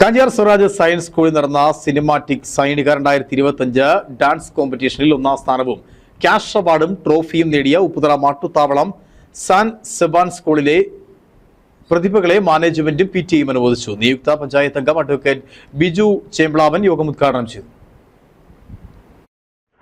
Kanchiyar Swaraj science സ്കൂളിൽ നടന്ന cinematic സൈനിക 2025 ഡാൻസ് കോമ്പറ്റീഷനിൽ ഒന്നാം സ്ഥാനവും ക്യാഷ് അവാർഡും ട്രോഫിയും നേടിയ ഉപ്പുതറ മാട്ടുത്താവളം സാൻ സെബാൻ സ്കൂളിലെ പ്രതിഭകളെ മാനേജ്മെന്റും PTAയും അനുമോദിച്ചു. നിയുക്ത പഞ്ചായത്ത് അംഗം അഡ്വക്കേറ്റ് ബിജു ചേമ്പ്ലാവൻ യോഗം ഉദ്ഘാടനം ചെയ്തു.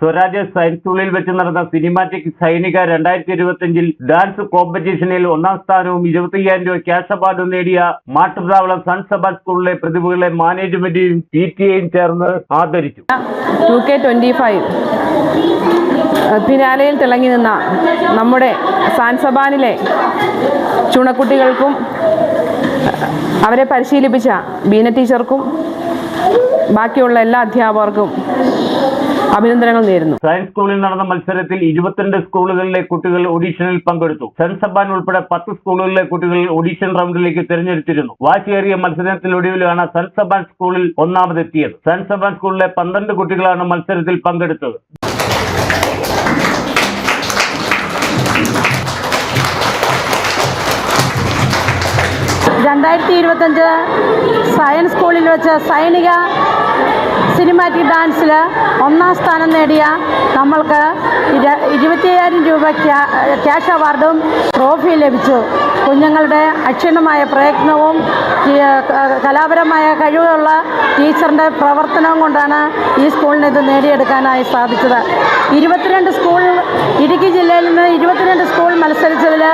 സ്വരാജ് സയൻസ് സ്കൂളിൽ വെച്ച് നടന്ന സിനിമാറ്റിക് സൈനിക 2025 ഡാൻസ് കോമ്പറ്റീഷനിൽ ഒന്നാം സ്ഥാനവും 25,000 രൂപ ക്യാഷ് അവാർഡും നേടിയ മാട്ടുത്താവളം സാൻ സെബാൻ സ്കൂളിലെ പ്രതിഭകളെ മാനേജ്മെന്റും PTAയും ചേർന്ന് ആദരിച്ചു. 2K25 ഫിനാലയിൽ തിളങ്ങി നിന്ന നമ്മുടെ സാൻ സെബാനിലെ ചുണക്കുട്ടികൾക്കും അവരെ പരിശീലിപ്പിച്ച ബീന ടീച്ചർക്കും ബാക്കിയുള്ള എല്ലാ അധ്യാപകർക്കും അഭിനന്ദനങ്ങൾ നേരുന്നു. സയൻസ് സ്കൂളിൽ നടന്ന മത്സരത്തിൽ 22 സ്കൂളുകളിലെ കുട്ടികൾ ഓഡീഷനിൽ പങ്കെടുത്തു. സാൻ സെബാൻ ഉൾപ്പെടെ 10 സ്കൂളുകളിലെ കുട്ടികൾ ഓഡീഷൻ റൗണ്ടിലേക്ക് തിരഞ്ഞെടുത്തിരുന്നു. വാശിയേറിയ മത്സരത്തിനൊടുവിലാണ് സാൻ സെബാൻ സ്കൂളിൽ ഒന്നാമതെത്തിയത്. സാൻ സെബാൻ സ്കൂളിലെ 12 കുട്ടികളാണ് മത്സരത്തിൽ പങ്കെടുത്തത്. സയൻസ് സ്കൂളിൽ വെച്ച് സൈനിക സിനിമാറ്റിക് ഡാൻസിൽ ഒന്നാം സ്ഥാനം നേടിയ നമ്മൾക്ക് 25,000 രൂപ ക്യാഷ് അവാർഡും ട്രോഫിയും ലഭിച്ചു. കുഞ്ഞുങ്ങളുടെ അക്ഷീണമായ പ്രയത്നവും കലാപരമായ കഴിവുള്ള ടീച്ചറിൻ്റെ പ്രവർത്തനവും കൊണ്ടാണ് ഈ സ്കൂളിന് ഇത് നേടിയെടുക്കാനായി സാധിച്ചത്. 22 സ്കൂൾ ഇടുക്കി ജില്ലയിൽ നിന്ന് 22 സ്കൂൾ മത്സരിച്ചതിൽ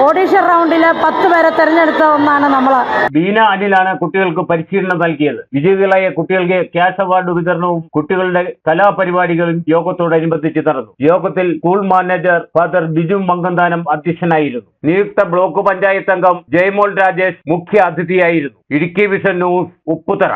ഓഡീഷൻ റൗണ്ടിൽ 10 പേരെ തെരഞ്ഞെടുത്ത ഒന്നാണ് നമ്മൾ. ബീന അനിലാണ് കുട്ടികൾക്ക് പരിശീലനം നൽകിയത്. വിജയികളായ കുട്ടികൾക്ക് ക്യാഷ് അവാർഡ് വിതരണവും കുട്ടികളുടെ കലാപരിപാടികളും യോഗത്തോടനുബന്ധിച്ച് നടന്നു. യോഗത്തിൽ school manager father Biju Mankanthanam അധ്യക്ഷനായിരുന്നു. നിയുക്ത ബ്ലോക്ക് പഞ്ചായത്ത് അംഗം ജയമോൾ രാജേഷ് മുഖ്യ അതിഥിയായിരുന്നു. Idukki vision news, Upputhara.